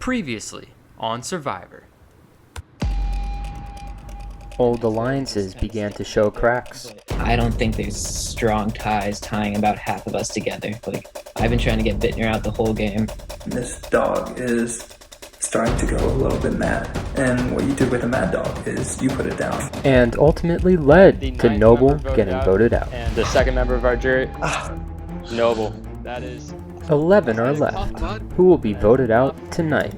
Previously on Survivor. Old alliances began to show cracks. I don't think there's strong ties tying about half of us together. I've been trying to get Bittner out the whole game. This dog is starting to go a little bit mad. And what you did with a mad dog is you put it down. And ultimately led to Noble getting voted out. And the second member of our jury, Noble. That is 11 are left, who will be voted out tonight.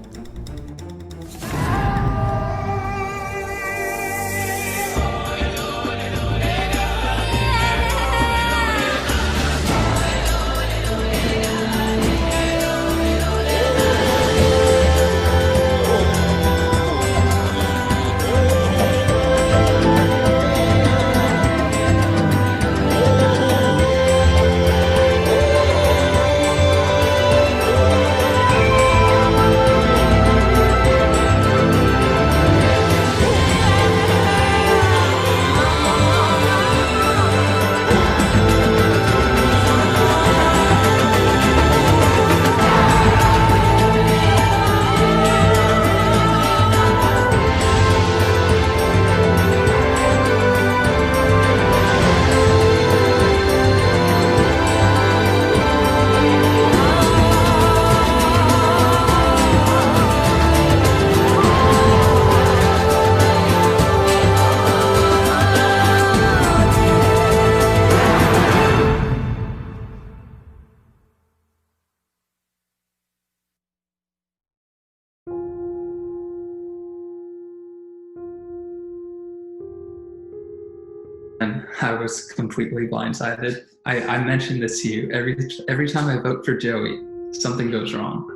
And I was completely blindsided. I mentioned this to you. Every time I vote for Joey, something goes wrong.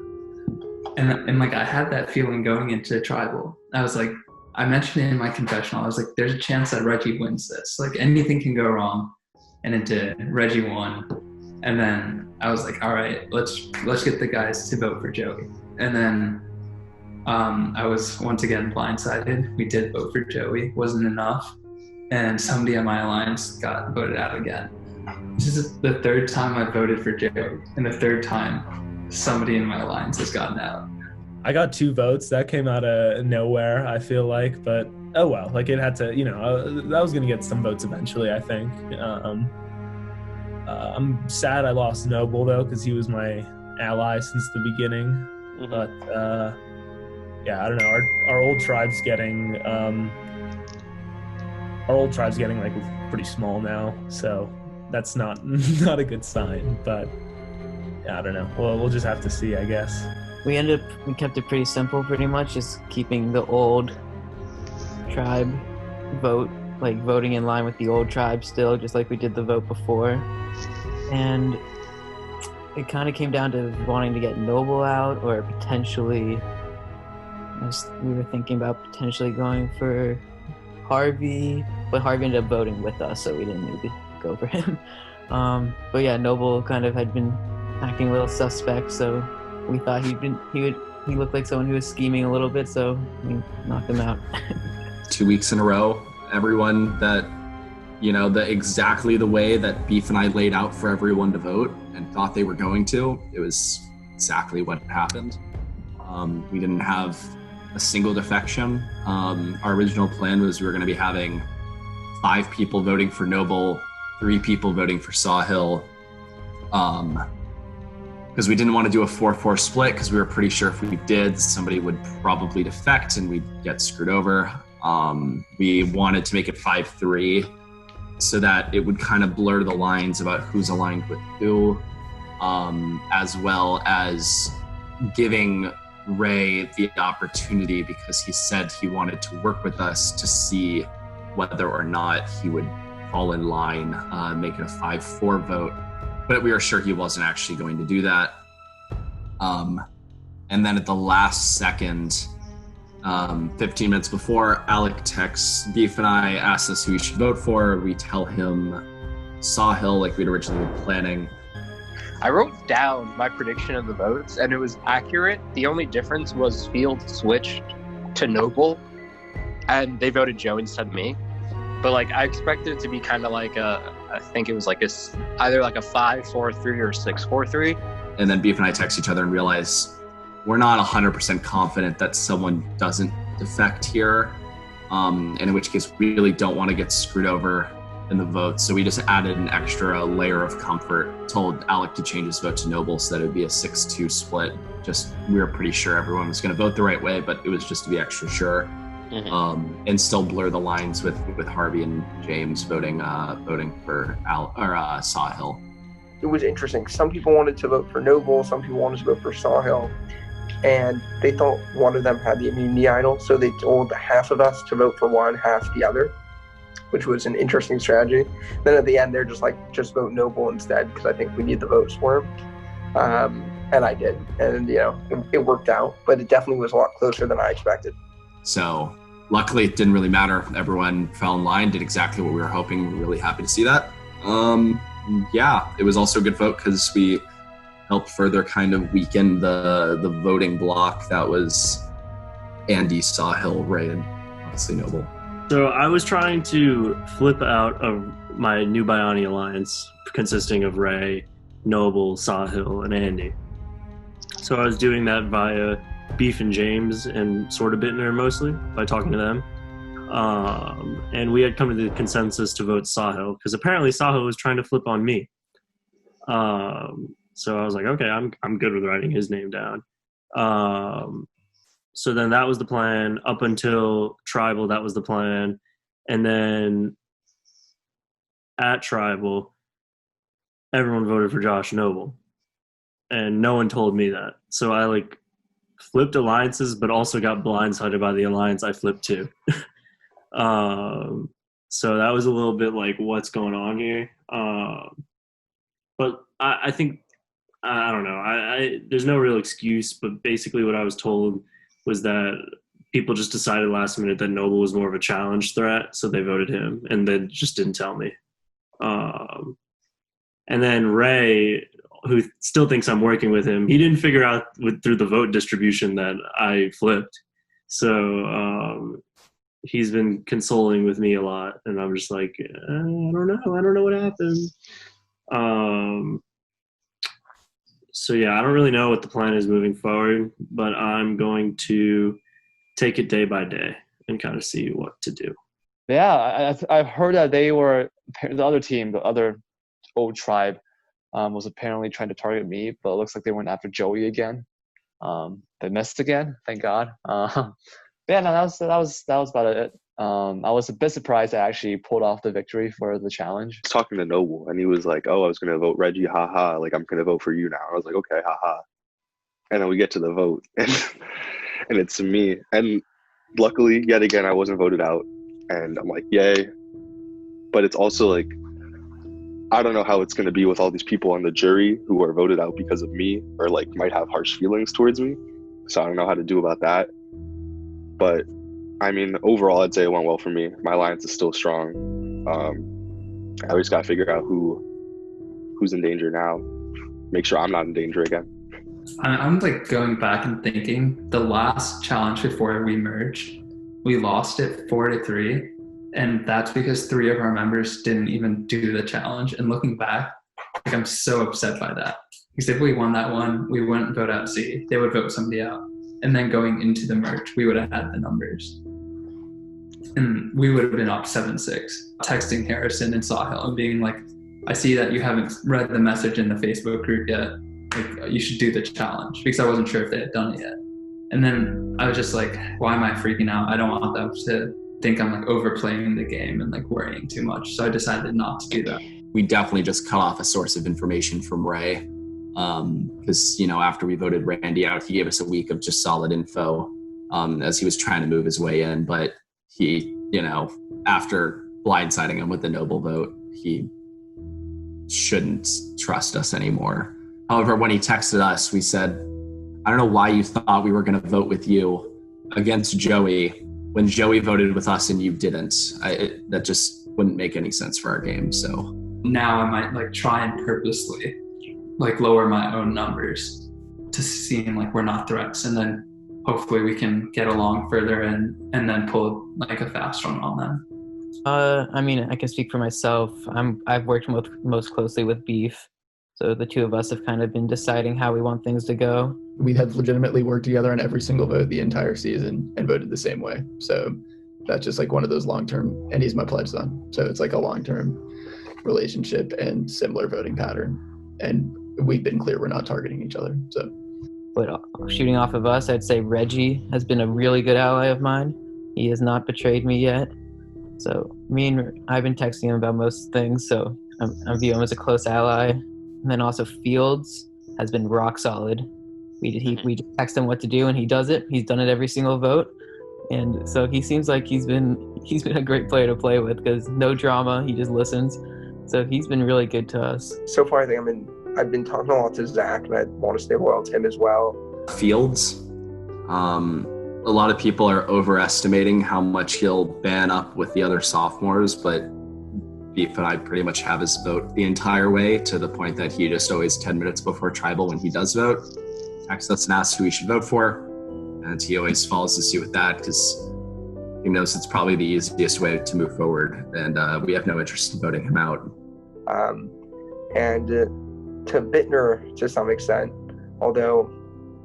And I had that feeling going into Tribal. I was like, I mentioned it in my confessional. I was like, there's a chance that Reggie wins this. Anything can go wrong. And it did. Reggie won. And then I was like, all right, let's get the guys to vote for Joey. And then I was once again blindsided. We did vote for Joey. Wasn't enough. And somebody on my alliance got voted out again. This is the third time I voted for Joey, and the third time somebody in my alliance has gotten out. I got 2 votes. That came out of nowhere, I feel like, but oh well. It had to, I was going to get some votes eventually, I think. I'm sad I lost Noble, though, because he was my ally since the beginning. Mm-hmm. But, yeah, I don't know. Our old tribe's getting... Our old tribe's getting pretty small now, so that's not a good sign. But yeah, I don't know. Well, we'll just have to see, I guess. We kept it pretty simple, pretty much, just keeping the old tribe voting in line with the old tribe still, just like we did the vote before. And it kind of came down to wanting to get Noble out, or potentially, we were thinking about potentially going for Harvey, but Harvey ended up voting with us, so we didn't need to go for him. But yeah, Noble kind of had been acting a little suspect, so we thought he looked like someone who was scheming a little bit, so we knocked him out. 2 weeks in a row, everyone that, exactly the way that Beef and I laid out for everyone to vote and thought they were going to, it was exactly what happened. We didn't have a single defection. Our original plan was we were going to be having 5 people voting for Noble, 3 people voting for Sawhill, because we didn't want to do a 4-4 split, because we were pretty sure if we did, somebody would probably defect and we'd get screwed over. We wanted to make it 5-3 so that it would kind of blur the lines about who's aligned with who, as well as giving Ray the opportunity, because he said he wanted to work with us to see whether or not he would fall in line, make it a 5-4 vote, but we were sure he wasn't actually going to do that. And then at the last second, 15 minutes before, Alec texts Beef and I, asks us who we should vote for. We tell him Sawhill, like we'd originally been planning. I wrote down my prediction of the votes, and it was accurate. The only difference was Field switched to Noble, and they voted Joe instead of me. But I expected it to be kind of I think it was either a 5-4-3 or 6-4-3. And then Beef and I text each other and realize we're not 100% confident that someone doesn't defect here, and in which case we really don't want to get screwed over in the vote. So we just added an extra layer of comfort, told Alec to change his vote to Noble so that it would be a 6-2 split. Just, we were pretty sure everyone was going to vote the right way, but it was just to be extra sure. And still blur the lines with Harvey and James voting for Sawhill. It was interesting. Some people wanted to vote for Noble, some people wanted to vote for Sawhill, and they thought one of them had the immunity idol, so they told half of us to vote for one, half the other, which was an interesting strategy. Then at the end, they're just like, just vote Noble instead, because I think we need the votes for him. And I did, and it worked out, but it definitely was a lot closer than I expected. So luckily, it didn't really matter. Everyone fell in line, did exactly what we were hoping. We're really happy to see that. Yeah, it was also a good vote because we helped further kind of weaken the voting block that was Andy, Sawhill, Ray, and obviously Noble. So I was trying to flip out of my new Bioni alliance consisting of Ray, Noble, Sawhill, and Andy. So I was doing that via Beef and James and sort of Bittner mostly by talking to them. And we had come to the consensus to vote Sawhill because apparently Sawhill was trying to flip on me. So I was like, okay, I'm good with writing his name down. So then that was the plan up until Tribal. That was the plan. And then at Tribal, everyone voted for Josh Noble. And no one told me that. So I flipped alliances, but also got blindsided by the alliance I flipped to. So that was a little bit like, what's going on here? But I think, I don't know. There's no real excuse, but basically what I was told was that people just decided last minute that Noble was more of a challenge threat, so they voted him, and then just didn't tell me. And then Ray, who still thinks I'm working with him, he didn't figure out through the vote distribution that I flipped. So he's been consoling with me a lot, and I'm just like, I don't know what happened. So yeah, I don't really know what the plan is moving forward, but I'm going to take it day by day and kind of see what to do. Yeah, I've heard that the other team, the other old tribe, was apparently trying to target me, but it looks like they went after Joey again. They missed again, thank God. Yeah, no, that was about it. I was a bit surprised I actually pulled off the victory for the challenge. I was talking to Noble, and he was like, "Oh, I was gonna vote Reggie, haha. Like I'm gonna vote for you now." I was like, "Okay, haha." And then we get to the vote, and it's me. And luckily, yet again, I wasn't voted out, and I'm like, "Yay!" But it's also like, I don't know how it's gonna be with all these people on the jury who are voted out because of me, or might have harsh feelings towards me. So I don't know how to do about that. But I mean, overall, I'd say it went well for me. My alliance is still strong. I always got to figure out who's in danger now. Make sure I'm not in danger again. I'm going back and thinking the last challenge before we merged, we lost it 4-3, and that's because 3 of our members didn't even do the challenge. And looking back, I'm so upset by that. Because if we won that one, we wouldn't vote out Z. They would vote somebody out. And then going into the merge, we would have had the numbers. And we would have been up 7-6, texting Harrison and Sawhill and being like, I see that you haven't read the message in the Facebook group yet. You should do the challenge, because I wasn't sure if they had done it yet. And then I was just like, why am I freaking out? I don't want them to think I'm overplaying the game and worrying too much. So I decided not to do that. We definitely just cut off a source of information from Ray. Because after we voted Randy out, he gave us a week of just solid info as he was trying to move his way in. But he, after blindsiding him with the Noble vote, he shouldn't trust us anymore. However, when he texted us, we said, I don't know why you thought we were going to vote with you against Joey when Joey voted with us and you didn't. That just wouldn't make any sense for our game. So now I might try and purposely lower my own numbers to seem like we're not threats, and then hopefully we can get along further and then pull a fast one on them. I mean, I can speak for myself. I've worked most closely with Beef. So the two of us have kind of been deciding how we want things to go. We had legitimately worked together on every single vote the entire season and voted the same way. So that's just like one of those long-term, and he's my pledge son. So it's like a long-term relationship and similar voting pattern. And we've been clear we're not targeting each other. So, but shooting off of us, I'd say Reggie has been a really good ally of mine. He has not betrayed me yet. So I've been texting him about most things. So I view him as a close ally. And then also Fields has been rock solid. We just text him what to do and he does it. He's done it every single vote. And so he seems like he's been a great player to play with because no drama, he just listens. So he's been really good to us. So far, I think I've been talking a lot to Zach, and I want to stay loyal to him as well. Fields. A lot of people are overestimating how much he'll ban up with the other sophomores, but Beef and I pretty much have his vote the entire way, to the point that he just always 10 minutes before tribal, when he does vote, texts us and asks who we should vote for. And he always follows suit with that because he knows it's probably the easiest way to move forward. And we have no interest in voting him out. And to Bittner to some extent, although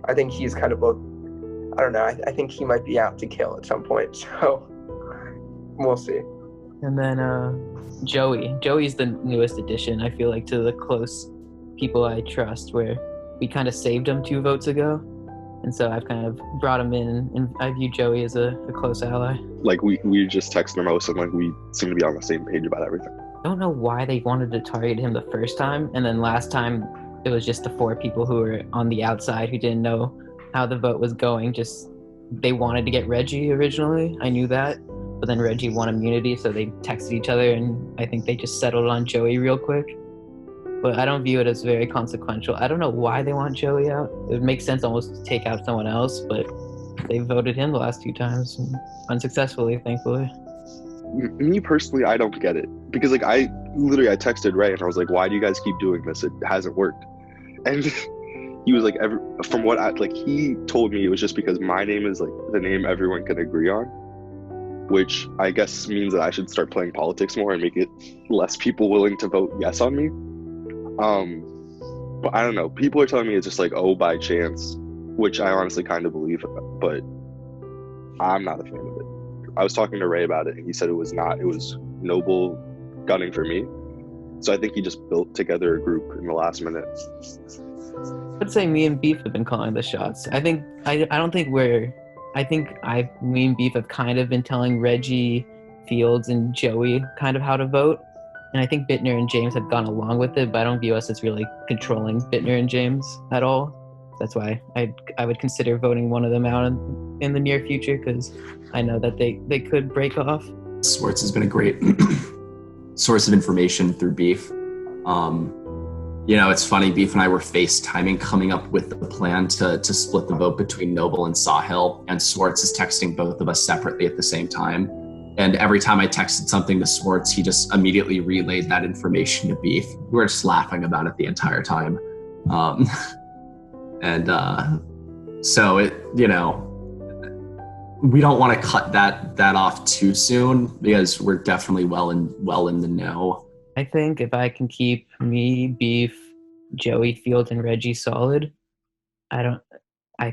I think he's kind of I don't know, I think he might be out to kill at some point. So we'll see. And then Joey. Joey's the newest addition, I feel like, to the close people I trust, where we kind of saved him 2 votes ago. And so I've kind of brought him in, and I view Joey as a close ally. Like, we just text the most, and like we seem to be on the same page about everything. I don't know why they wanted to target him the first time, and then last time it was just the 4 people who were on the outside who didn't know how the vote was going. Just they wanted to get Reggie originally. I knew that, but then Reggie won immunity, so they texted each other, and I think they just settled on Joey real quick. But I don't view it as very consequential. I don't know why they want Joey out. It would make sense almost to take out someone else, but they voted him the last 2 times, and unsuccessfully, thankfully. Me personally, I don't get it, because like I texted Ray and I was like, "Why do you guys keep doing this? It hasn't worked." And he was like, "From what he told me, it was just because my name is like the name everyone can agree on," which I guess means that I should start playing politics more and make it less people willing to vote yes on me. But I don't know. People are telling me it's just like, oh, by chance, which I honestly kind of believe, but I'm not a fan of it. I was talking to Ray about it, and he said it was not. It was Noble gunning for me. So I think he just built together a group in the last minute. I'd say me and Beef have been calling the shots. I think me and Beef have kind of been telling Reggie, Fields, and Joey kind of how to vote. And I think Bittner and James have gone along with it, but I don't view us as really controlling Bittner and James at all. That's why I would consider voting one of them out in the near future, because I know that they could break off. Swartz has been a great source of information through Beef. It's funny, Beef and I were FaceTiming, coming up with the plan to split the vote between Noble and Sahil, and Swartz is texting both of us separately at the same time. And every time I texted something to Swartz, he just immediately relayed that information to Beef. We were just laughing about it the entire time. So it, we don't want to cut that off too soon, because we're definitely well in the know. I think if I can keep me, Beef, Joey, Field, and Reggie solid, I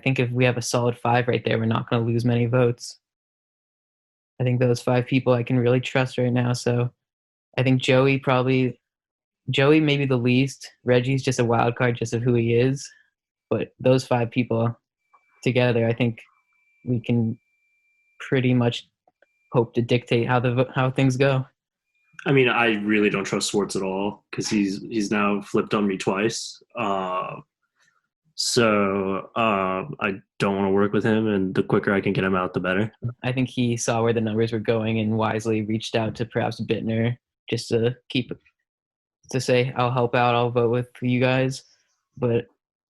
think if we have a solid 5 right there, we're not going to lose many votes. I think those 5 people I can really trust right now. So I think Joey maybe the least. Reggie's just a wild card just of who he is. But those 5 people together, I think we can pretty much hope to dictate how things go. I mean, I really don't trust Swartz at all, because he's now flipped on me twice. So I don't want to work with him, and the quicker I can get him out, the better. I think he saw where the numbers were going and wisely reached out to perhaps Bittner just to say, I'll help out, I'll vote with you guys. But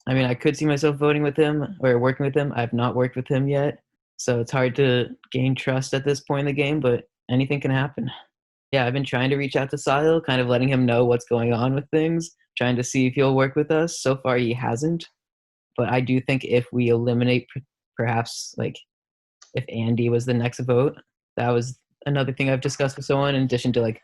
I mean, I could see myself voting with him or working with him. I've not worked with him yet, so it's hard to gain trust at this point in the game, but anything can happen. Yeah, I've been trying to reach out to Sahil, kind of letting him know what's going on with things, trying to see if he'll work with us. So far, he hasn't. But I do think if we eliminate, perhaps, like, if Andy was the next vote, that was another thing I've discussed with someone, in addition to, like,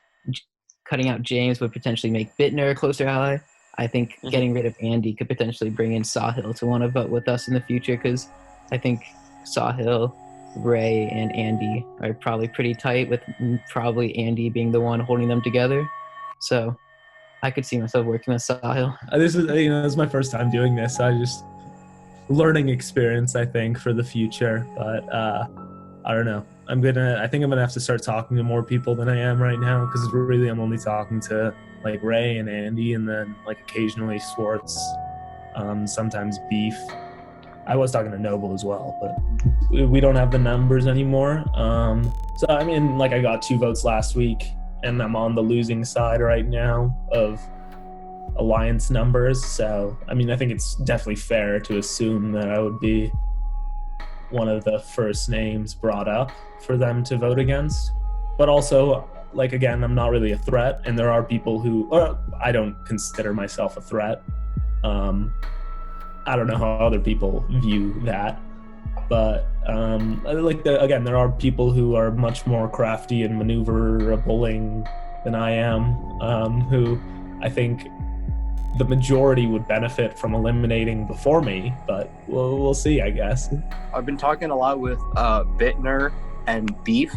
cutting out James would potentially make Bittner a closer ally. I think getting rid of Andy could potentially bring in Sahil to want to vote with us in the future, because I think Sahil, Ray, and Andy are probably pretty tight, with probably Andy being the one holding them together. So I could see myself working with Sahil. This is my first time doing this. So I just learning experience, I think, for the future. But I don't know. I think I'm gonna have to start talking to more people than I am right now, because really I'm only talking to like Ray and Andy, and then like occasionally Swartz, sometimes Beef. I was talking to Noble as well, but we don't have the numbers anymore. So I mean, like I got 2 votes last week, and I'm on the losing side right now of alliance numbers. So I mean, I think it's definitely fair to assume that I would be one of the first names brought up for them to vote against. But also, like, again, I'm not really a threat, and there are people who, or I don't consider myself a threat. I don't know how other people view that, but again, there are people who are much more crafty and maneuverabling than I am, who I think the majority would benefit from eliminating before me, but we'll see, I guess. I've been talking a lot with Bittner and Beef,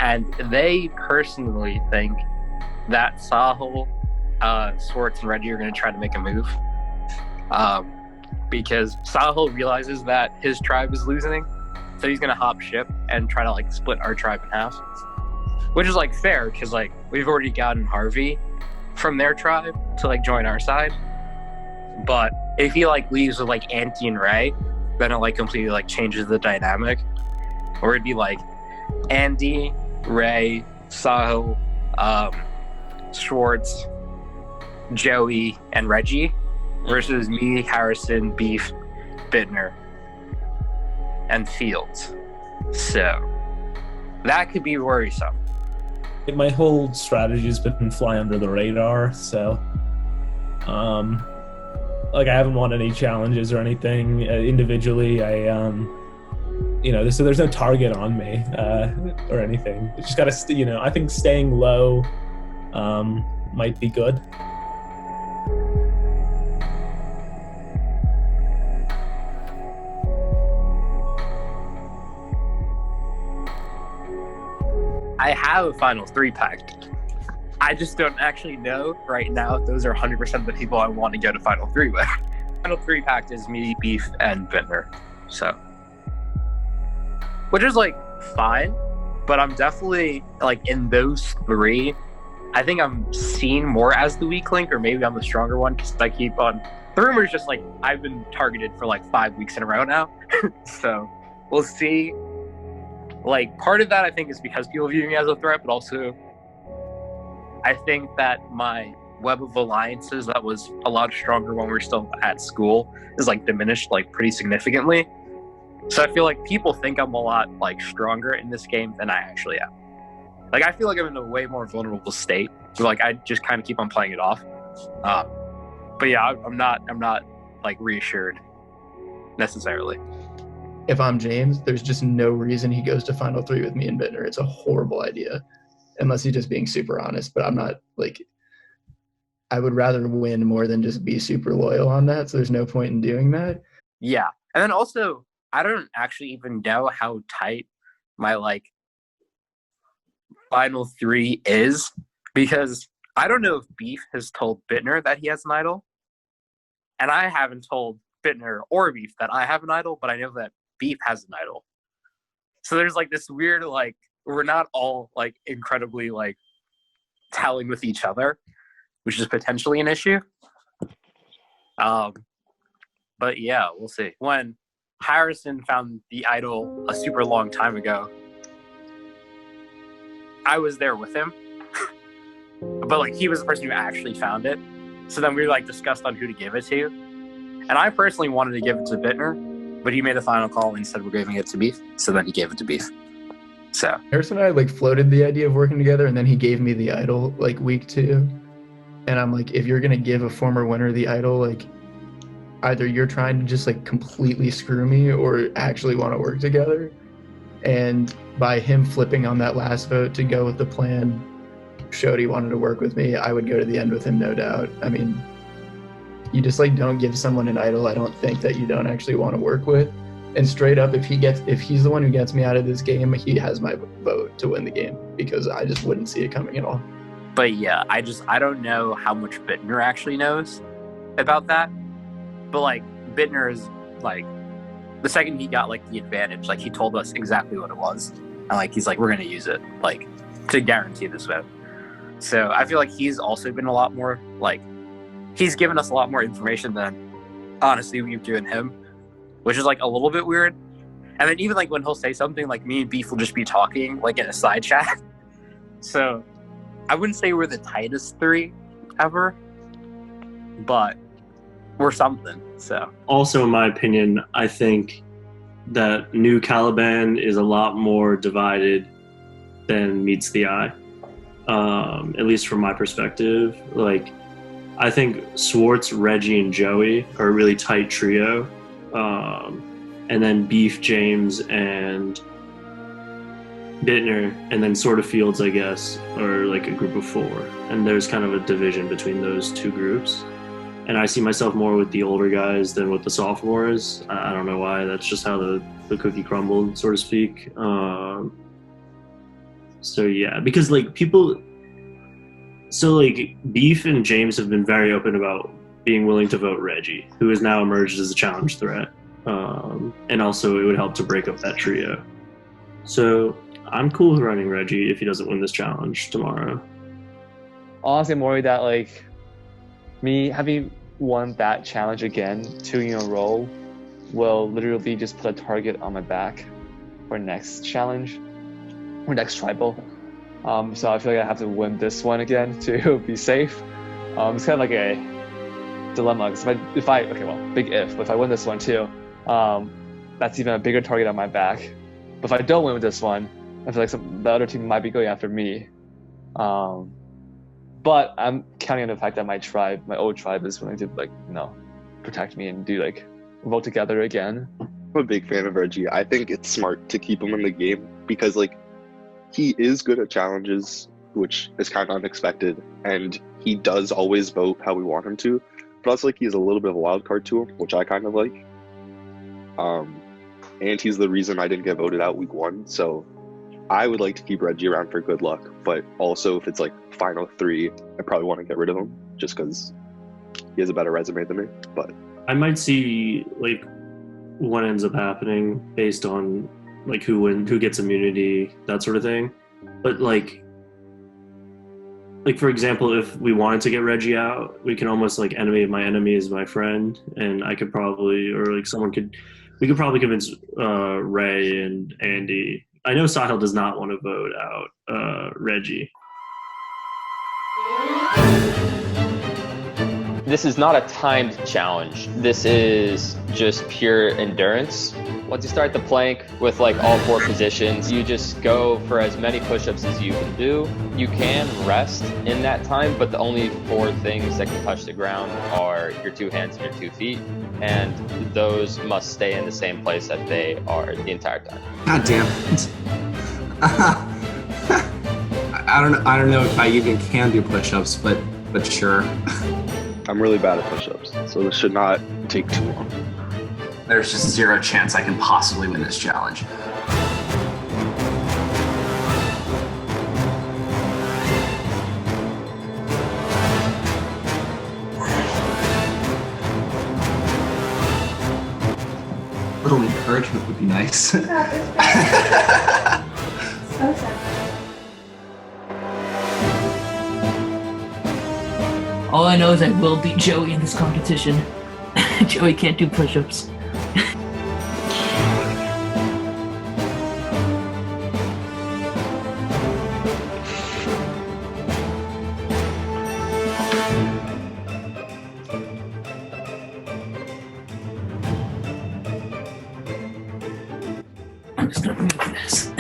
and they personally think that Sahil, Swartz, and Reggie are going to try to make a move. Because Sahil realizes that his tribe is losing, so he's going to hop ship and try to like split our tribe in half. Which is like fair, because like we've already gotten Harvey from their tribe to like join our side. But if he like leaves with like Andy and Ray, then it like completely like changes the dynamic. Or it'd be like Andy, Ray, Sahil, Schwartz, Joey, and Reggie versus me, Harrison, Beef, Bittner, and Fields. So that could be worrisome. My whole strategy has been fly under the radar, so like I haven't won any challenges or anything individually. So there's no target on me or anything. You just gotta, I think staying low might be good. I have a Final 3 packed. I just don't actually know right now if those are 100% of the people I want to go to Final 3 with. Final 3 packed is me, Beef, and Bittner. So, which is like fine, but I'm definitely like in those 3. I think I'm seen more as the weak link, or maybe I'm the stronger one, because I keep on. The rumor is just like I've been targeted for like 5 weeks in a row now. So we'll see. Like, part of that I think is because people view me as a threat, but also I think that my web of alliances that was a lot stronger when we were still at school is like diminished like pretty significantly. So I feel like people think I'm a lot like stronger in this game than I actually am. Like, I feel like I'm in a way more vulnerable state. So like I just kind of keep on playing it off. But yeah, I'm not like reassured necessarily. If I'm James, there's just no reason he goes to Final 3 with me and Bittner. It's a horrible idea, unless he's just being super honest. But I'm not, like, I would rather win more than just be super loyal on that, so there's no point in doing that. Yeah. And then also, I don't actually even know how tight my, like, Final 3 is, because I don't know if Beef has told Bittner that he has an idol, and I haven't told Bittner or Beef that I have an idol, but I know that Beef has an idol. So there's like this weird, like, we're not all like incredibly like telling with each other, which is potentially an issue. But yeah, we'll see. When Harrison found the idol a super long time ago, I was there with him. But like, he was the person who actually found it. So then we like discussed on who to give it to. And I personally wanted to give it to Bittner, but he made a final call and said we're giving it to Beef. So then he gave it to Beef. So Harrison and I like floated the idea of working together, and then he gave me the idol like week 2. And I'm like, if you're gonna give a former winner the idol, like either you're trying to just like completely screw me or actually want to work together. And by him flipping on that last vote to go with the plan, showed he wanted to work with me, I would go to the end with him, no doubt. I mean, you just like don't give someone an idol I don't think that you don't actually want to work with. And straight up, if he's the one who gets me out of this game, he has my vote to win the game, because I just wouldn't see it coming at all. But yeah, I don't know how much Bittner actually knows about that. But like Bittner is like, the second he got like the advantage, like he told us exactly what it was, and like he's like, we're gonna use it like to guarantee this vote. So I feel like he's also been a lot more like, he's given us a lot more information than honestly we've given him, which is like a little bit weird. And then even like when he'll say something, like me and Beef will just be talking like in a side chat. So I wouldn't say we're the tightest three ever, but we're something. So Also, in my opinion, I think that New Caliban is a lot more divided than meets the eye. At least from my perspective. Like, I think Swartz, Reggie, and Joey are a really tight trio. And then Beef, James, and Bittner, and then sort of Fields, I guess, are like a group of four. And there's kind of a division between those two groups. And I see myself more with the older guys than with the sophomores. I don't know why. That's just how the cookie crumbled, so to speak. So yeah, because like people, so like Beef and James have been very open about being willing to vote Reggie, who has now emerged as a challenge threat. And also it would help to break up that trio. So I'm cool with running Reggie if he doesn't win this challenge tomorrow. Honestly, I'm worried that like me having won that challenge again 2 in a row will literally just put a target on my back for next challenge or next tribal. So I feel like I have to win this one again to be safe. It's kind of like a dilemma, because big if, but if I win this one too, that's even a bigger target on my back. But if I don't win with this one, I feel like the other team might be going after me. But I'm counting on the fact that my old tribe is willing to protect me and do vote together again. I'm a big fan of Reggie. I think it's smart to keep him in the game because he is good at challenges, which is kind of unexpected, and he does always vote how we want him to. But also he has a little bit of a wild card to him, which I kind of like. And he's the reason I didn't get voted out week 1. So I would like to keep Reggie around for good luck, but also if it's final 3, I probably want to get rid of him just because he has a better resume than me. But I might see what ends up happening based on who gets immunity, that sort of thing. But for example, if we wanted to get Reggie out, we can almost enemy of my enemy is my friend, and I could probably, or we could probably convince Ray and Andy. I know Sahil does not want to vote out Reggie. This is not a timed challenge. This is just pure endurance. Once you start the plank with all 4 positions, you just go for as many push-ups as you can do. You can rest in that time, but the only 4 things that can touch the ground are your 2 hands and your 2 feet, and those must stay in the same place that they are the entire time. God damn it. I don't know if I even can do push-ups, but sure. I'm really bad at push-ups, so this should not take too long. There's just 0 chance I can possibly win this challenge. A little encouragement would be nice. So sad. All I know is I will beat Joey in this competition. Joey can't do push-ups. I'm just gonna remove this.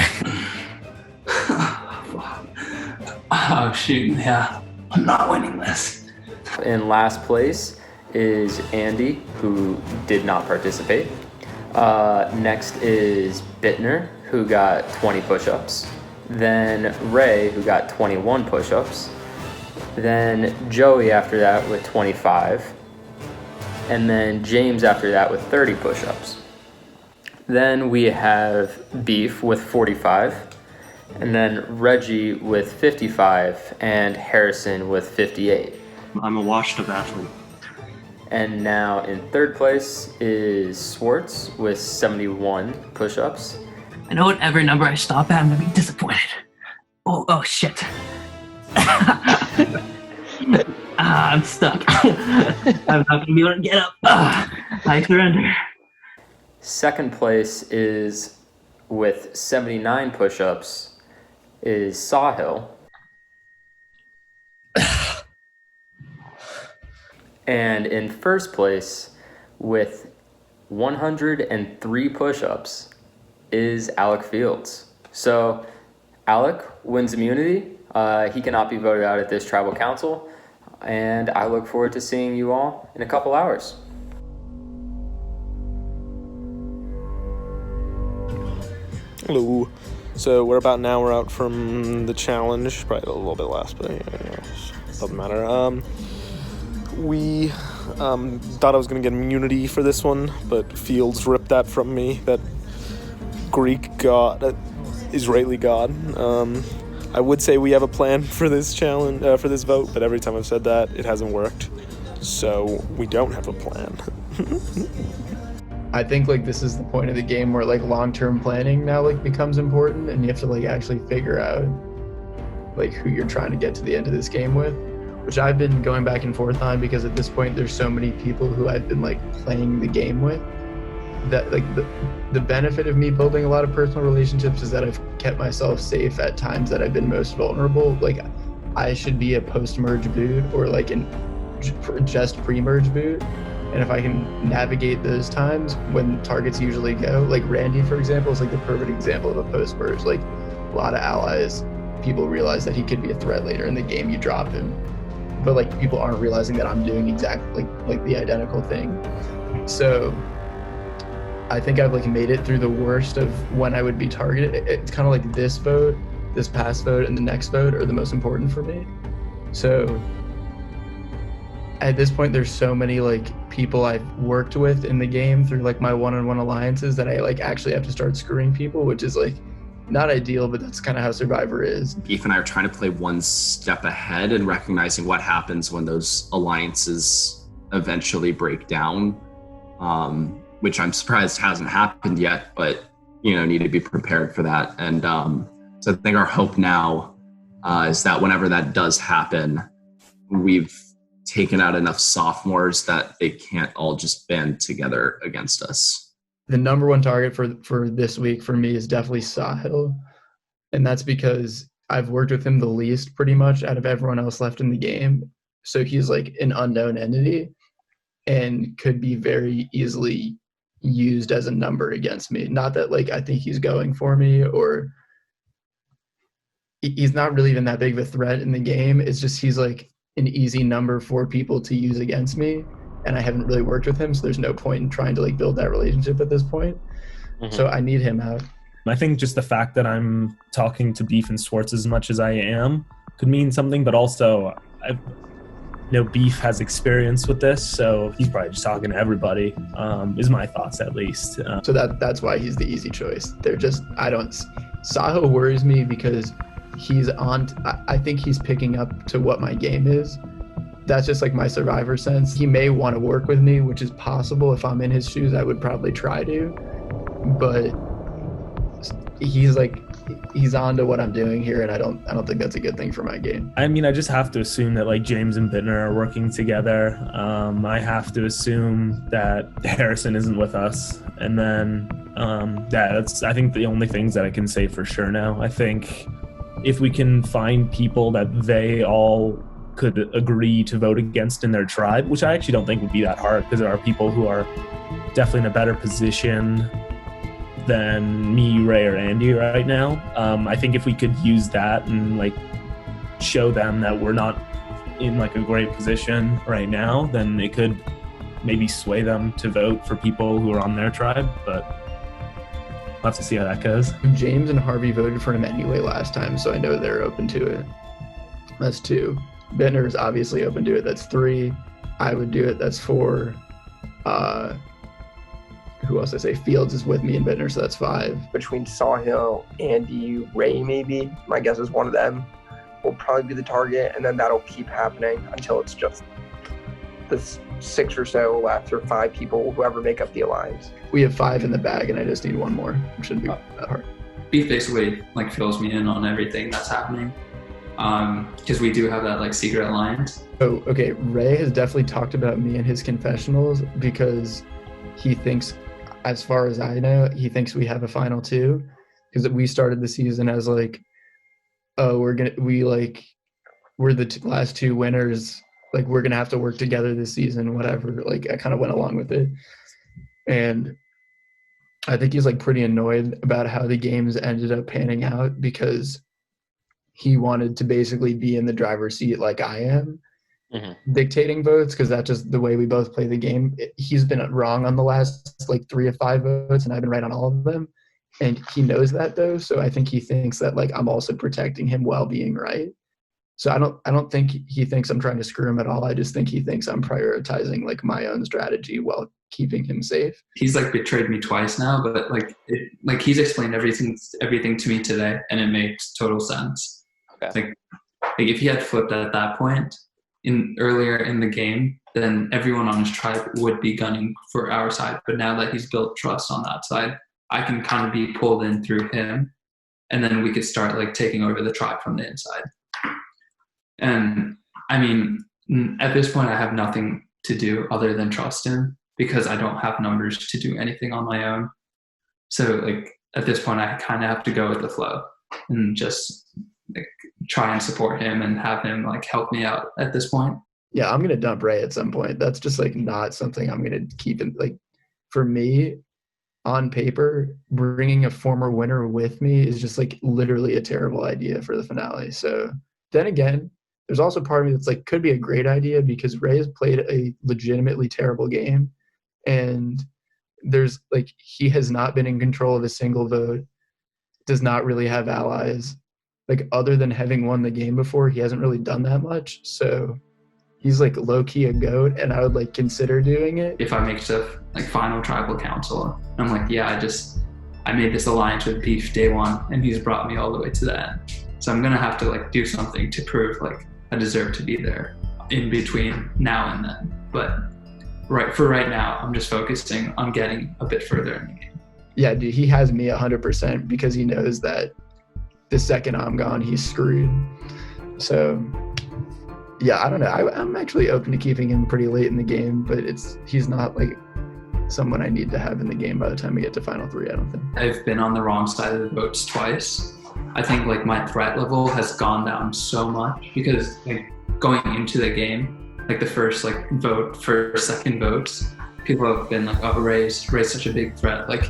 Oh shoot, yeah. I'm not winning this. In last place is Andy, who did not participate. Next is Bittner, who got 20 push-ups. Then Ray, who got 21 push-ups. Then Joey after that with 25. and then James after that with 30 push-ups. Then we have Beef with 45, and then Reggie with 55, and Harrison with 58. I'm a washed-up athlete. And now in third place is Swartz with 71 push-ups. I know whatever number I stop at, I'm gonna be disappointed. Oh shit. I'm stuck. I'm not gonna be able to get up. I surrender. Second place is with 79 push-ups is Sawhill. And in first place with 103 push-ups is Alec Fields. So Alec wins immunity. He cannot be voted out at this tribal council. And I look forward to seeing you all in a couple hours. Hello. So we're about an hour out from the challenge, probably a little bit less, but doesn't matter. We thought I was going to get immunity for this one, but Fields ripped that from me, that Greek god, Israeli god. I would say we have a plan for this challenge, for this vote, but every time I've said that, it hasn't worked. So we don't have a plan. I think like this is the point of the game where like long-term planning now like becomes important, and you have to like actually figure out like who you're trying to get to the end of this game with, which I've been going back and forth on, because at this point there's so many people who I've been like playing the game with that like the benefit of me building a lot of personal relationships is that I've kept myself safe at times that I've been most vulnerable. Like I should be a post-merge boot or like in just pre-merge boot. And if I can navigate those times when targets usually go, like Randy, for example, is like the perfect example of a post-merge. Like a lot of allies, people realize that he could be a threat later in the game, you drop him. But like people aren't realizing that I'm doing exactly like the identical thing. So I think I've like made it through the worst of when I would be targeted. It's kind of like this vote, this past vote, and the next vote are the most important for me. So at this point, there's so many like people I've worked with in the game through like my one-on-one alliances that I like actually have to start screwing people, which is like not ideal, but that's kind of how Survivor is. Beef and I are trying to play one step ahead and recognizing what happens when those alliances eventually break down, which I'm surprised hasn't happened yet, but need to be prepared for that. And so I think our hope now is that whenever that does happen, we've taken out enough sophomores that they can't all just band together against us. The number one target for this week for me is definitely Sahil. And that's because I've worked with him the least pretty much out of everyone else left in the game. So he's like an unknown entity and could be very easily used as a number against me. Not that like I think he's going for me, or he's not really even that big of a threat in the game. It's just he's like an easy number for people to use against me, and I haven't really worked with him, so there's no point in trying to like build that relationship at this point. So I need him out. I think just the fact that I'm talking to Beef and Swartz as much as I am could mean something, but also I know Beef has experience with this, so he's probably just talking to everybody, is my thoughts at least. So that's why he's the easy choice. Saho worries me because I think he's picking up to what my game is. That's just like my Survivor sense. He may want to work with me, which is possible. If I'm in his shoes, I would probably try to, but he's on to what I'm doing here, and I don't think that's a good thing for my game. I mean, I just have to assume that like James and Bittner are working together. I have to assume that Harrison isn't with us, and then that's I think the only things that I can say for sure now. I think if we can find people that they all could agree to vote against in their tribe, which I actually don't think would be that hard, because there are people who are definitely in a better position than me, Ray, or Andy right now. I think if we could use that and like show them that we're not in like a great position right now, then it could maybe sway them to vote for people who are on their tribe, but we'll have to see how that goes. James and Harvey voted for him anyway last time, so I know they're open to it. That's 2. Bittner is obviously open to it. That's 3. I would do it. That's 4. Who else did I say? Fields is with me and Bittner, so that's 5. Between Sawhill, Andy, Ray, maybe. My guess is one of them will probably be the target, and then that'll keep happening until it's just the 6 or so left, or 5 people, whoever make up the alliance. We have 5 in the bag, and I just need one more. It shouldn't be that hard. Beef basically like fills me in on everything that's happening, because we do have that like secret alliance. Oh, okay. Ray has definitely talked about me in his confessionals because he thinks, as far as I know, he thinks we have a final 2, because we started the season as like, oh, we're the last 2 winners. Like, we're gonna have to work together this season, whatever. Like, I kind of went along with it, and I think he's like pretty annoyed about how the games ended up panning out, because he wanted to basically be in the driver's seat like I am, dictating votes, because that's just the way we both play the game. He's been wrong on the last like 3 of 5 votes, and I've been right on all of them, and he knows that though. So I think he thinks that like I'm also protecting him while being right. So I don't think he thinks I'm trying to screw him at all. I just think he thinks I'm prioritizing like my own strategy while keeping him safe. He's like betrayed me twice now, but like he's explained everything to me today, and it makes total sense. Okay. Like if he had flipped at that point earlier in the game, then everyone on his tribe would be gunning for our side. But now that he's built trust on that side, I can kind of be pulled in through him, and then we could start like taking over the tribe from the inside. And I mean, at this point, I have nothing to do other than trust him, because I don't have numbers to do anything on my own. So like at this point, I kind of have to go with the flow and just like try and support him and have him like help me out at this point. Yeah, I'm gonna dump Ray at some point. That's just like not something I'm gonna keep in. Like, for me, on paper, bringing a former winner with me is just like literally a terrible idea for the finale. So then again, there's also part of me that's like, could be a great idea, because Ray has played a legitimately terrible game, and there's like, he has not been in control of a single vote, does not really have allies. Like, other than having won the game before, he hasn't really done that much. So he's like low-key a goat, and I would like consider doing it. If I make stuff like final tribal council, I'm like, yeah, I made this alliance with Beef day 1, and he's brought me all the way to the end. So I'm gonna have to like do something to prove like I deserve to be there in between now and then. But right now, I'm just focusing on getting a bit further in the game. Yeah, dude, he has me 100%, because he knows that the second I'm gone, he's screwed. So yeah, I don't know. I'm actually open to keeping him pretty late in the game, but he's not like someone I need to have in the game by the time we get to final 3, I don't think. I've been on the wrong side of the votes twice. I think like my threat level has gone down so much, because like going into the game, like the first like vote, first, second votes, people have been like, oh, Ray's such a big threat. Like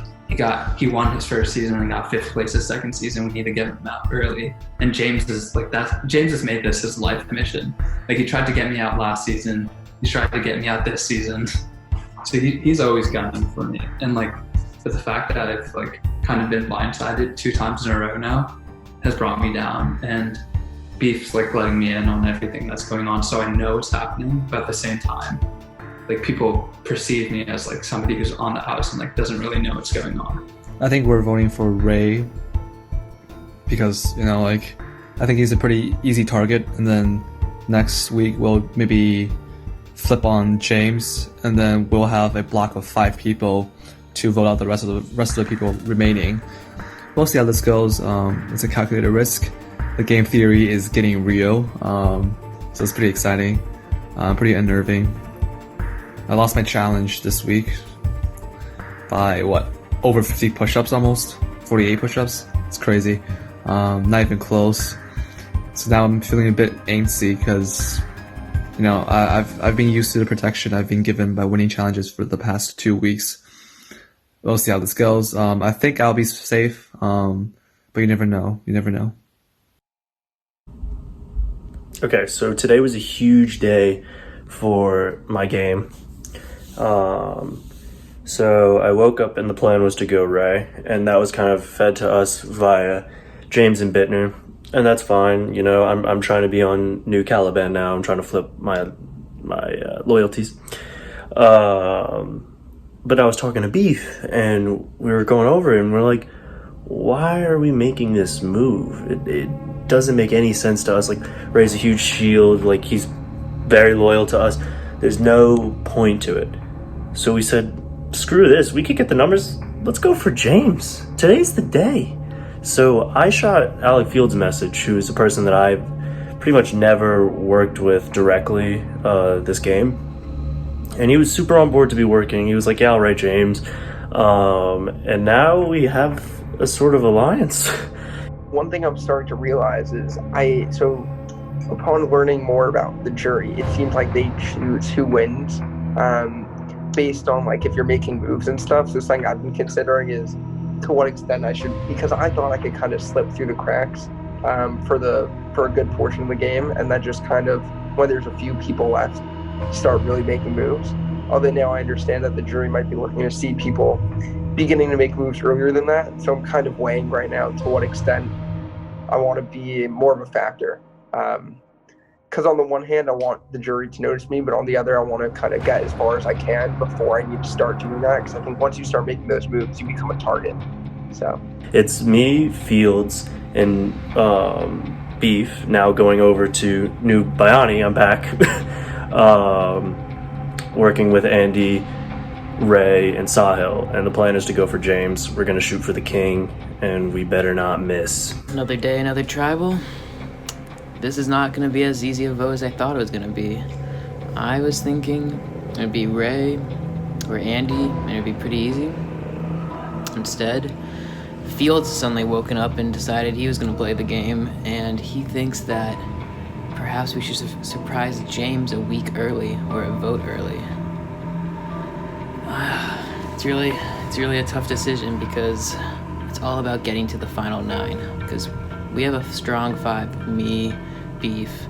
he won his first season and got 5th place his second season. We need to get him out early. And James has made this his life mission. Like, he tried to get me out last season. He's tried to get me out this season. So he's always gunning for me. And like, but the fact that I've like kind of been blindsided 2 times in a row now has brought me down. And Beef's like letting me in on everything that's going on, so I know it's happening. But at the same time, like, people perceive me as like somebody who's on the house and like doesn't really know what's going on. I think we're voting for Ray because, you know, like, I think he's a pretty easy target, and then next week we'll maybe flip on James, and then we'll have a block of 5 people to vote out the rest of the people remaining. We'll see how this goes. It's a calculated risk. The game theory is getting real, so it's pretty exciting, pretty unnerving. I lost my challenge this week by over 50 push-ups, almost 48 push-ups. It's crazy. Not even close. So now I'm feeling a bit angsty because, you know, I've been used to the protection I've been given by winning challenges for the past 2 weeks. We'll see how this goes. I think I'll be safe, but you never know. You never know. Okay, so today was a huge day for my game. So I woke up and the plan was to go Ray, and that was kind of fed to us via James and Bittner, and that's fine. You know, I'm trying to be on New Caliban now. I'm trying to flip my loyalties. But I was talking to Beef, and we were going over it, and we're like, why are we making this move? It doesn't make any sense to us. Like, Ray's a huge shield, like, he's very loyal to us. There's no point to it. So we said, screw this, we could get the numbers, let's go for James. Today's the day. So I shot Alec Fields a message, who's a person that I've pretty much never worked with directly this game. And he was super on board to be working. He was like, yeah, I'll write James. And now we have a sort of alliance. One thing I'm starting to realize is upon learning more about the jury, it seems like they choose who wins based on like if you're making moves and stuff. So something I've been considering is to what extent I should, because I thought I could kind of slip through the cracks for a good portion of the game, and then just kind of when there's a few people left, start really making moves. Although now I understand that the jury might be looking to see people beginning to make moves earlier than that. So I'm kind of weighing right now to what extent I want to be more of a factor. Because on the one hand, I want the jury to notice me, but on the other, I want to kind of get as far as I can before I need to start doing that. Because I think once you start making those moves, you become a target. So it's me, Fields, and Beef now going over to New Biani. I'm back. Working with Andy, Ray, and Sahil, and the plan is to go for James. We're gonna shoot for the king, and we better not miss. Another day, another tribal. This is not gonna be as easy a vote as I thought it was gonna be. I was thinking it'd be Ray or Andy, and it'd be pretty easy. Instead, Fields suddenly woken up and decided he was gonna play the game, and he thinks that perhaps we should surprise James a week early or a vote early. It's really a tough decision because it's all about getting to the final 9. Because we have a strong 5: me, Beef,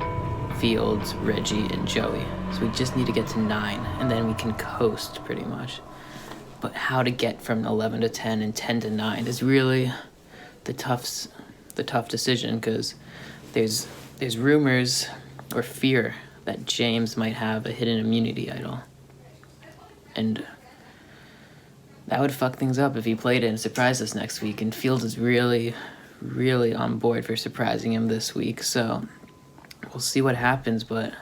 Fields, Reggie, and Joey. So we just need to get to 9, and then we can coast pretty much. But how to get from 11 to 10 and 10 to 9 is really the tough decision, because there's rumors or fear that James might have a hidden immunity idol. And that would fuck things up if he played it and surprised us next week. And Fields is really, really on board for surprising him this week. So we'll see what happens, but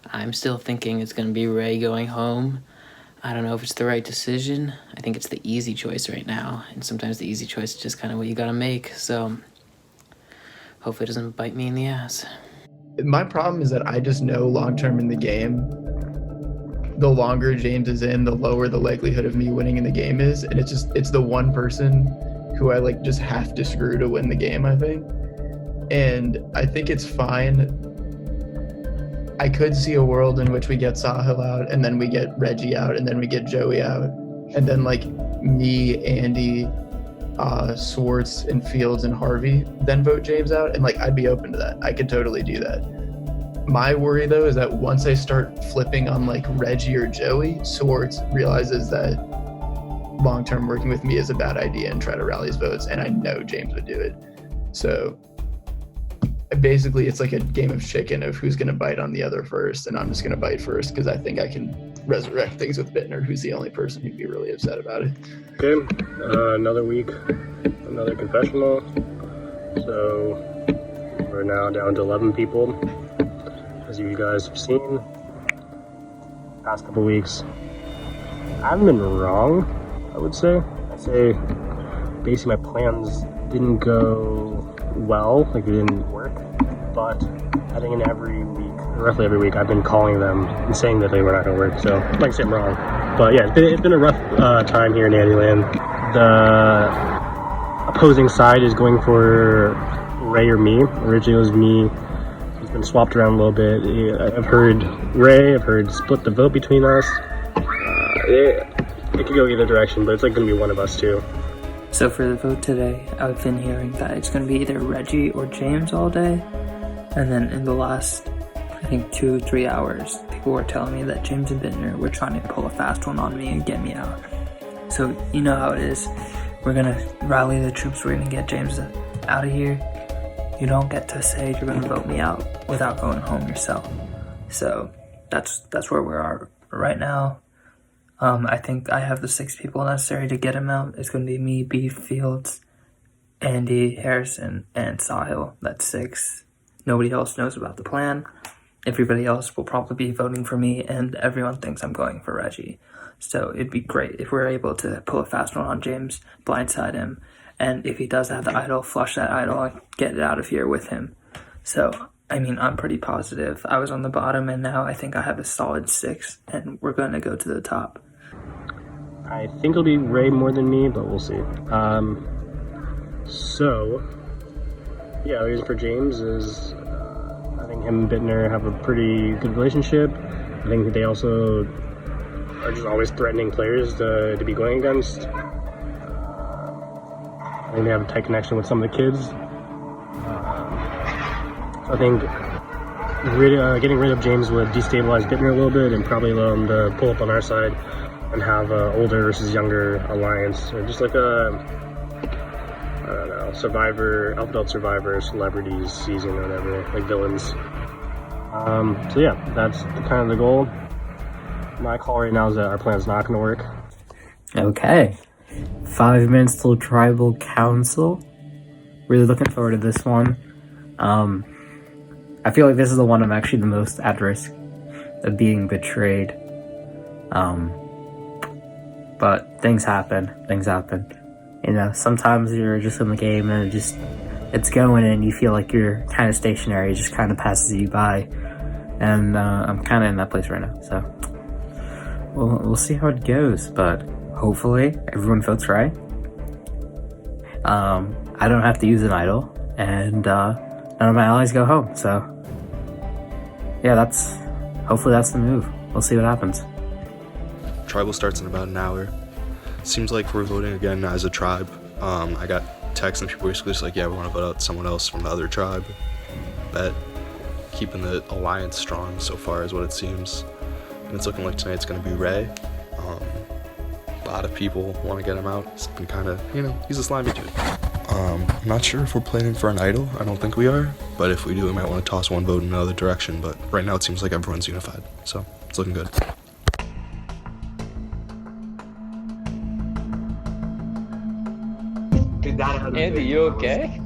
I'm still thinking it's going to be Ray going home. I don't know if it's the right decision. I think it's the easy choice right now. And sometimes the easy choice is just kind of what you got to make. So hopefully it doesn't bite me in the ass. My problem is that I just know long-term in the game, the longer James is in, the lower the likelihood of me winning in the game is. And it's the one person who I like just have to screw to win the game, I think. And I think it's fine. I could see a world in which we get Sahil out, and then we get Reggie out, and then we get Joey out. And then like me, Andy, Swartz, and Fields, and Harvey then vote James out. And like, I'd be open to that. I could totally do that. My worry though is that once I start flipping on like Reggie or Joey, Swartz realizes that long-term working with me is a bad idea and try to rally his votes, and I know James would do it. So basically it's like a game of chicken of who's going to bite on the other first, and I'm just going to bite first because I think I can resurrect things with Bittner, who's the only person who'd be really upset about it. Okay, another week, another confessional. So we're now down to 11 people. As you guys have seen, past couple weeks, I haven't been wrong, I would say. I'd say basically my plans didn't go well, like they didn't work, but I think in roughly every week, I've been calling them and saying that they were not going to work, so like I say I'm wrong. But yeah, it's been a rough time here in Andyland. The opposing side is going for Ray or me. Originally it was me. Been swapped around a little bit. I've heard Ray, I've heard split the vote between us. It could go either direction, but it's like going to be one of us too. So for the vote today, I've been hearing that it's going to be either Reggie or James all day. And then in the last, I think 2-3 hours, people were telling me that James and Bittner were trying to pull a fast one on me and get me out. So you know how it is. We're going to rally the troops. We're going to get James out of here. You don't get to say you're going to vote me out without going home yourself. So that's where we are right now. I think I have the 6 people necessary to get him out. It's going to be me, Beef, Fields, Andy, Harrison, and Sahil. That's 6. Nobody else knows about the plan. Everybody else will probably be voting for me, and everyone thinks I'm going for Reggie. So it'd be great if we're able to pull a fast one on James, blindside him, and if he does have the idol, flush that idol and get it out of here with him. So, I mean, I'm pretty positive. I was on the bottom, and now I think I have a solid 6, and we're going to go to the top. I think it'll be Ray more than me, but we'll see. So, yeah, the reason for James is I think him and Bittner have a pretty good relationship. I think they also are just always threatening players to be going against. I think they have a tight connection with some of the kids. So I think getting rid of James would destabilize Bittner a little bit and probably allow him to pull up on our side and have an older versus younger alliance, or just like a, I don't know, Alphabet Survivor celebrities season or whatever, like villains. So yeah, that's kind of the goal. My call right now is that our plan's not going to work. Okay. 5 minutes till Tribal Council. Really looking forward to this one. I feel like this is the one I'm actually the most at risk of being betrayed. But things happen. You know, sometimes you're just in the game and it's going and you feel like you're kind of stationary. It just kind of passes you by. And I'm kind of in that place right now. So we'll see how it goes. But hopefully everyone votes right. I don't have to use an idol. And none of my allies go home. So yeah, hopefully that's the move. We'll see what happens. Tribal starts in about an hour. Seems like we're voting again as a tribe. I got texts and people basically just like, yeah, we want to vote out someone else from the other tribe. Bet keeping the alliance strong so far is what it seems. And it's looking like tonight's going to be Ray. A lot of people want to get him out. It's been kind of, he's a slimy dude. I'm not sure if we're planning for an idol. I don't think we are. But if we do, we might want to toss one vote in another direction. But right now it seems like everyone's unified. So it's looking good. Andy, you okay?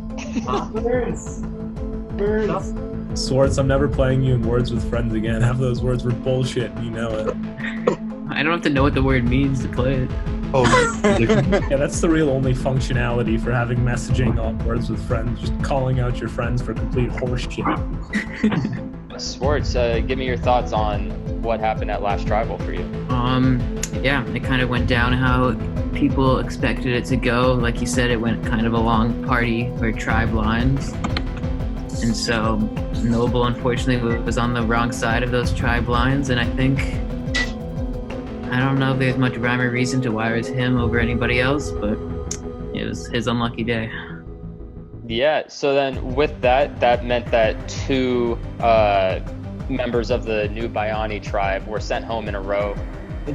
Burns. Swartz, I'm never playing you in Words with Friends again. Half of those words were bullshit, and you know it. I don't have to know what the word means to play it. Oh, yeah, that's the real only functionality for having messaging on Words with Friends, just calling out your friends for complete horseshit. Swartz, give me your thoughts on what happened at Last Tribal for you. Yeah, it kind of went down how people expected it to go. Like you said, it went kind of along party or tribe lines. And so Noble, unfortunately, was on the wrong side of those tribe lines. And I don't know if there's much rhyme or reason to why it was him over anybody else, but it was his unlucky day. Yeah, so then with that meant that 2 members of the New Bayani tribe were sent home in a row.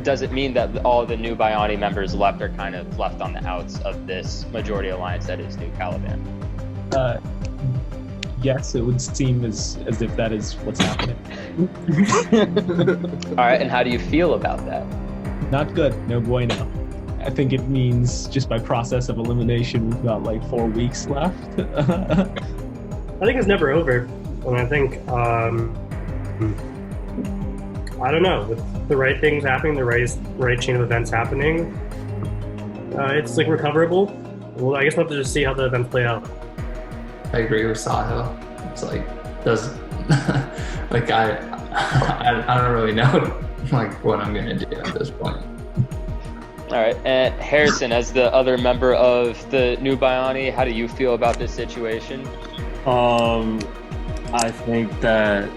Does it mean that all the New Bayani members left are kind of left on the outs of this majority alliance that is New Caliban? Yes, it would seem as if that is what's happening. All right, and how do you feel about that? Not good. No bueno. I think it means just by process of elimination, we've got like 4 weeks left. I think it's never over. And I think, I don't know, with the right things happening, the right chain of events happening, it's like recoverable. Well, I guess we'll have to just see how the events play out. I agree with Sahil. It's like, like I don't really know like what I'm gonna do at this point. All right, and Harrison, as the other member of the New Bayani, how do you feel about this situation? I think that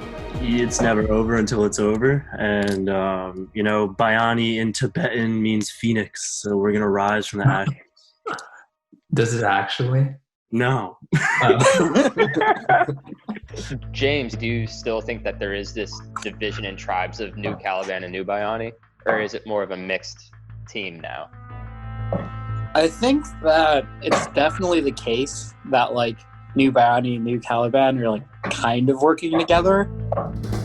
it's never over until it's over, and Bayani in Tibetan means phoenix, so we're gonna rise from the ashes. Does it actually? No. James, do you still think that there is this division in tribes of New Caliban and New Bayani, or is it more of a mixed team now? I think that it's definitely the case that like New Bayani and New Caliban are like kind of working together.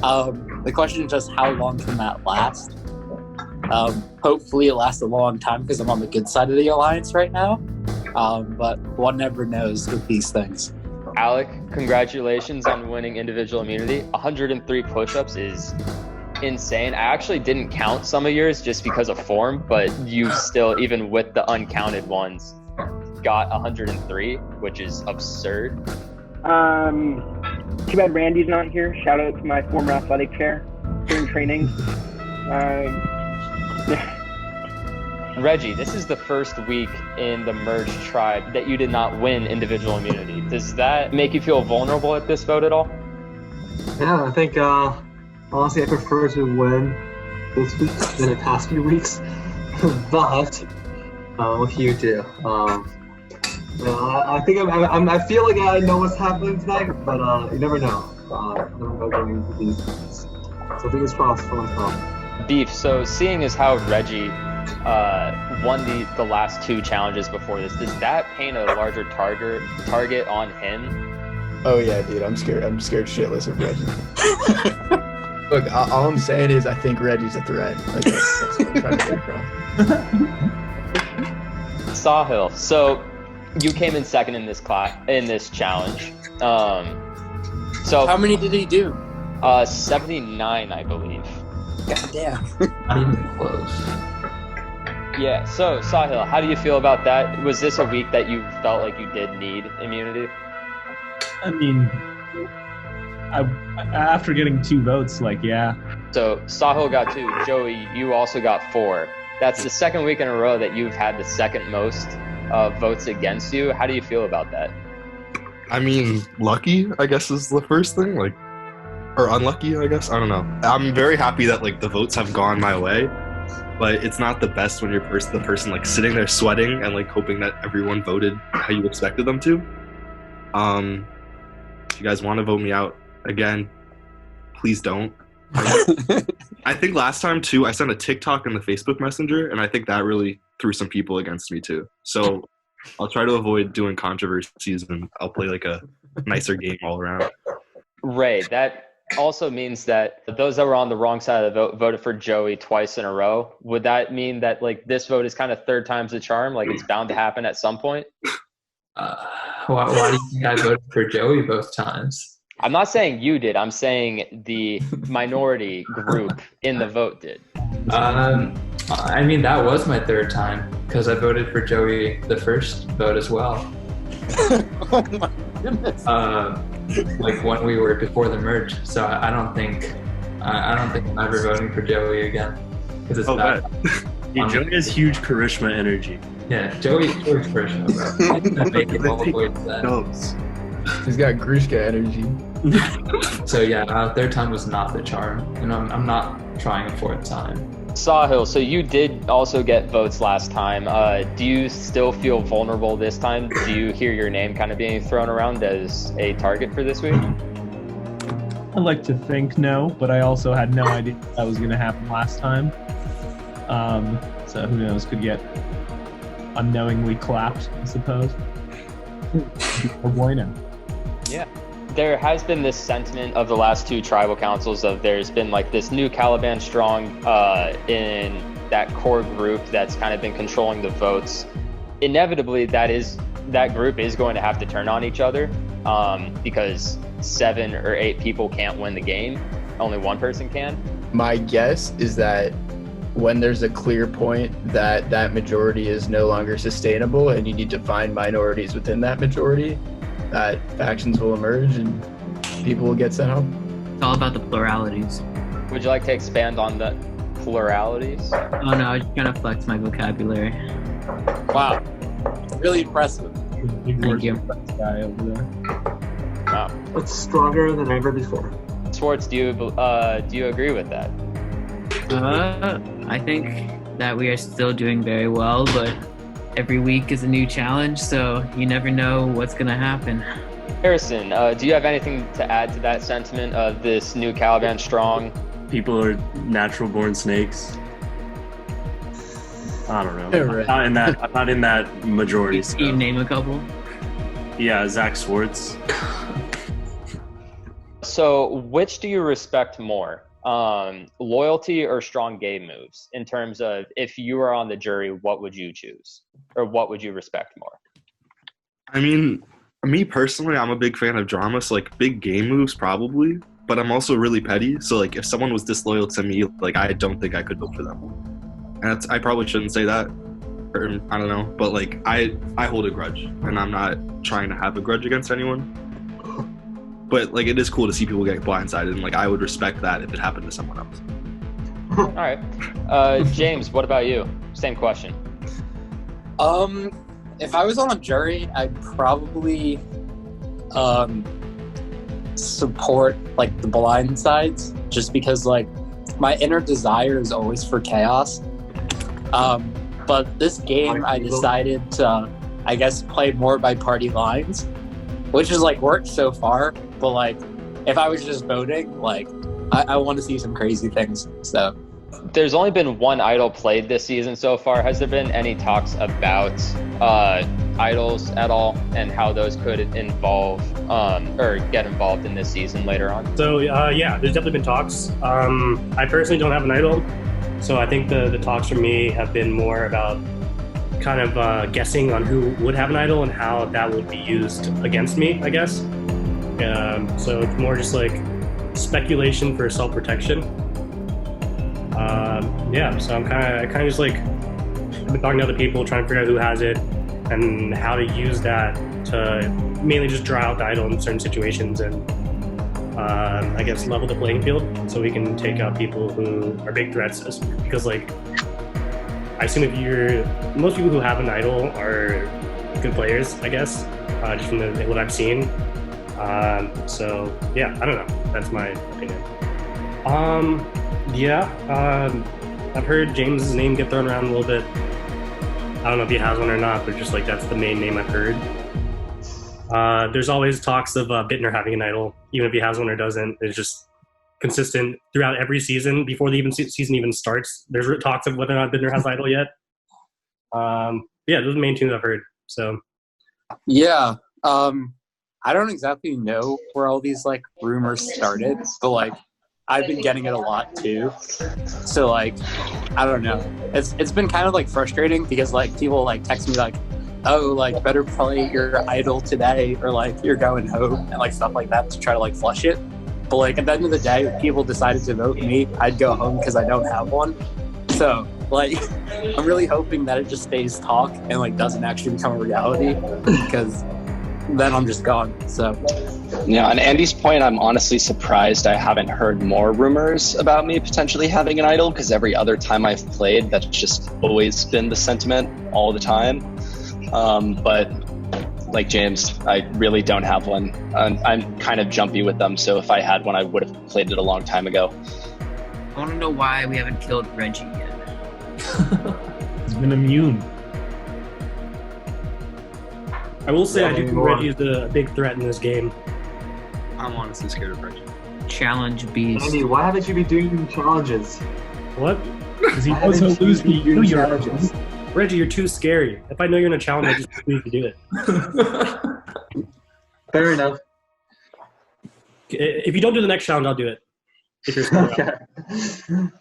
The question is just how long can that last? Hopefully it lasts a long time because I'm on the good side of the alliance right now. But one never knows with these things. Alec, congratulations on winning individual immunity. 103 push-ups is insane. I actually didn't count some of yours just because of form, but you still, even with the uncounted ones, got 103, which is absurd. Too bad Randy's not here. Shout out to my former athletic chair during training. Reggie, this is the first week in the merged tribe that you did not win individual immunity. Does that make you feel vulnerable at this vote at all? Yeah, I think honestly I prefer to win this week than the past few weeks. But with you too. I think I feel like I know what's happening tonight, but you never know. Never know going into these things. So fingers crossed for myself. Beef, so seeing as how Reggie won the last two challenges before this, does that paint a larger target on him? Oh yeah, dude, I'm scared shitless of Reggie. Look, all I'm saying is I think Reggie's a threat. Like, that's what I'm trying to get across. Sahil, so you came in second in this challenge. So how many did he do? 79, I believe. God damn. Not even close. Yeah, so Sahil, how do you feel about that? Was this a week that you felt like you did need immunity? I mean, after getting 2 votes, yeah. So Sahil got 2, Joey, you also got 4. That's the second week in a row that you've had the second most votes against you. How do you feel about that? I mean, lucky, I guess, is the first thing, or unlucky, I guess. I don't know. I'm very happy that the votes have gone my way, but it's not the best when you're the person sitting there sweating and hoping that everyone voted how you expected them to. If you guys want to vote me out again, please don't. I think last time too, I sent a TikTok in the Facebook Messenger, and I think that really threw some people against me too. So I'll try to avoid doing controversies, and I'll play a nicer game all around. Ray, that also means that those that were on the wrong side of the vote voted for Joey twice in a row. Would that mean that this vote is kind of third time's the charm? It's bound to happen at some point? Why do you think I voted for Joey both times? I'm not saying you did. I'm saying the minority group in the vote did. I mean, that was my third time because I voted for Joey the first vote as well. Oh my goodness. When we were before the merge. So I don't think I'm ever voting for Joey again because it's bad. Yeah, Joey has huge charisma energy. Yeah, Joey's charisma, bro. He's got Grishka energy. So yeah, third time was not the charm, and I'm not trying a fourth time. Sahil, so you did also get votes last time. Do you still feel vulnerable this time? Do you hear your name kind of being thrown around as a target for this week? I'd like to think no, but I also had no idea that was going to happen last time. So who knows, could get unknowingly clapped, I suppose. Or bueno. Yeah. There has been this sentiment of the last 2 tribal councils of there's been this new Caliban strong in that core group that's kind of been controlling the votes. Inevitably, that group is going to have to turn on each other because 7 or 8 people can't win the game. Only one person can. My guess is that when there's a clear point that majority is no longer sustainable and you need to find minorities within that majority, that factions will emerge and people will get sent home. It's all about the pluralities. Would you like to expand on the pluralities? Oh no, I was trying to flex my vocabulary. Wow. Really impressive. Thank you. Guy over there. Wow. It's stronger than ever before. Schwartz, do you agree with that? I think that we are still doing very well, but every week is a new challenge, so you never know what's going to happen. Harrison, do you have anything to add to that sentiment of this new Caliban strong? People are natural born snakes. I don't know. Right. I'm not in that majority. Can you name a couple? Yeah, Zach Swartz. So, which do you respect more? loyalty or strong game moves in terms of if you were on the jury, what would you choose or what would you respect more? I mean, me personally, I'm a big fan of drama, so like big game moves probably, but I'm also really petty. So like if someone was disloyal to me, like I don't think I could vote for them. And I probably shouldn't say that, or I don't know, but like I hold a grudge, and I'm not trying to have a grudge against anyone. But like it is cool to see people get blindsided, and like I would respect that if it happened to someone else. All right, James, what about you? Same question. If I was on a jury, I'd probably support like the blind sides, just because like my inner desire is always for chaos. But this game, I decided to, I guess, play more by party lines, which has like worked so far. But like, if I was just voting, like, I want to see some crazy things. So, there's only been one idol played this season so far. Has there been any talks about idols at all and how those could involve or get involved in this season later on? So yeah, there's definitely been talks. I personally don't have an idol, so I think the talks for me have been more about kind of guessing on who would have an idol and how that would be used against me, I guess. So it's more just like speculation for self-protection. Yeah, so I kind of just like, I've been talking to other people, trying to figure out who has it and how to use that to mainly just draw out the idol in certain situations and I guess level the playing field so we can take out people who are big threats. Because like, I assume most people who have an idol are good players, I guess, just from what I've seen. So yeah, I don't know. That's my opinion. I've heard James's name get thrown around a little bit. I don't know if he has one or not, but just like that's the main name I've heard. There's always talks of Bittner having an idol, even if he has one or doesn't. It's just consistent throughout every season. Before the season even starts, there's talks of whether or not Bittner has an idol yet. Yeah, those are the main two I've heard. So yeah, I don't exactly know where all these like rumors started, but like I've been getting it a lot too. So like, I don't know. It's been kind of like frustrating because like people like text me like, oh, like better play your idol today, or like you're going home and like stuff like that to try to like flush it. But like at the end of the day, if people decided to vote me, I'd go home because I don't have one. So like, I'm really hoping that it just stays talk and like doesn't actually become a reality, because then I'm just gone. So yeah, on Andy's point, I'm honestly surprised I haven't heard more rumors about me potentially having an idol, because every other time I've played, that's just always been the sentiment all the time. But like James, I really don't have one. I'm kind of jumpy with them, so if I had one, I would have played it a long time ago. I want to know why we haven't killed Reggie yet. He's been immune. I will say I do think Reggie is a big threat in this game. I'm honestly scared of Reggie. Challenge beast. Andy, why haven't you been doing challenges? What? Because he knows he'll lose me. Reggie, you're too scary. If I know you're in a challenge, I just need to do it. Fair enough. If you don't do the next challenge, I'll do it. If you're scared. Okay.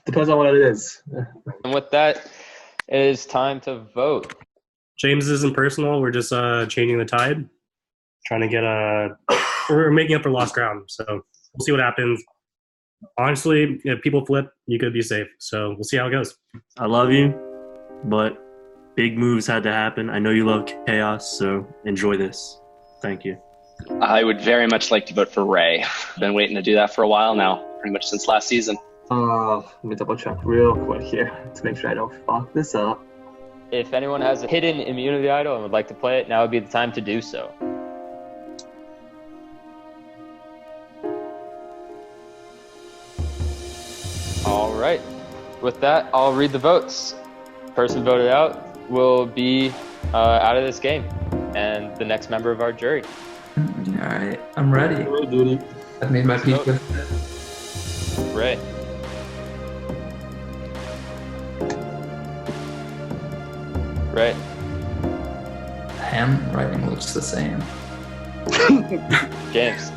Depends on what it is. And with that, it is time to vote. James isn't personal. We're just changing the tide, trying to get we're making up for lost ground. So we'll see what happens. Honestly, if people flip, you could be safe. So we'll see how it goes. I love you, but big moves had to happen. I know you love chaos, so enjoy this. Thank you. I would very much like to vote for Ray. Been waiting to do that for a while now, pretty much since last season. Let me double check real quick here to make sure I don't fuck this up. If anyone has a hidden immunity idol and would like to play it, now would be the time to do so. All right. With that, I'll read the votes. Person voted out will be out of this game, and the next member of our jury. All right, I'm ready. I've made my peace with it. Ray. Ray. Handwriting looks the same. James.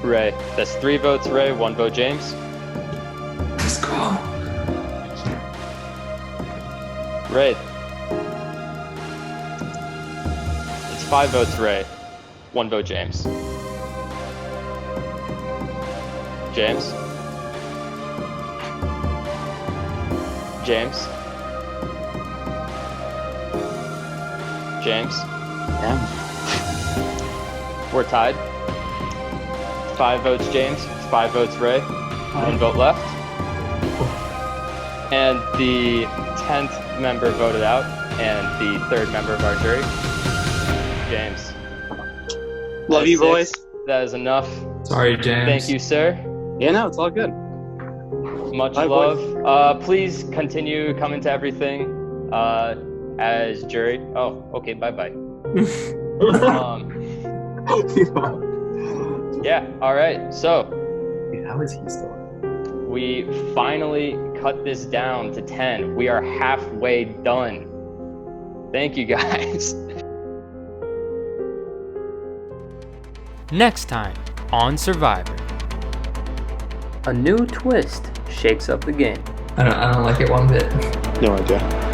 Ray. That's 3 votes Ray, 1 vote James. Let's go. Ray. It's 5 votes Ray, 1 vote James. James? James? James? Yeah. We're tied. 5 votes James, 5 votes Ray, 1 vote left. And the 10th member voted out, and the 3rd member of our jury, James. Love you, boys. That is enough. Sorry, James. Thank you, sir. Yeah, no, it's all good. Much Bye, love. Please continue coming to everything as jury. Oh, okay, bye-bye. Yeah, all right. So, Dude, how is he still? we finally cut this down to 10. We are halfway done. Thank you, guys. Next time on Survivor. A new twist shakes up the game. I don't like it one bit. No idea.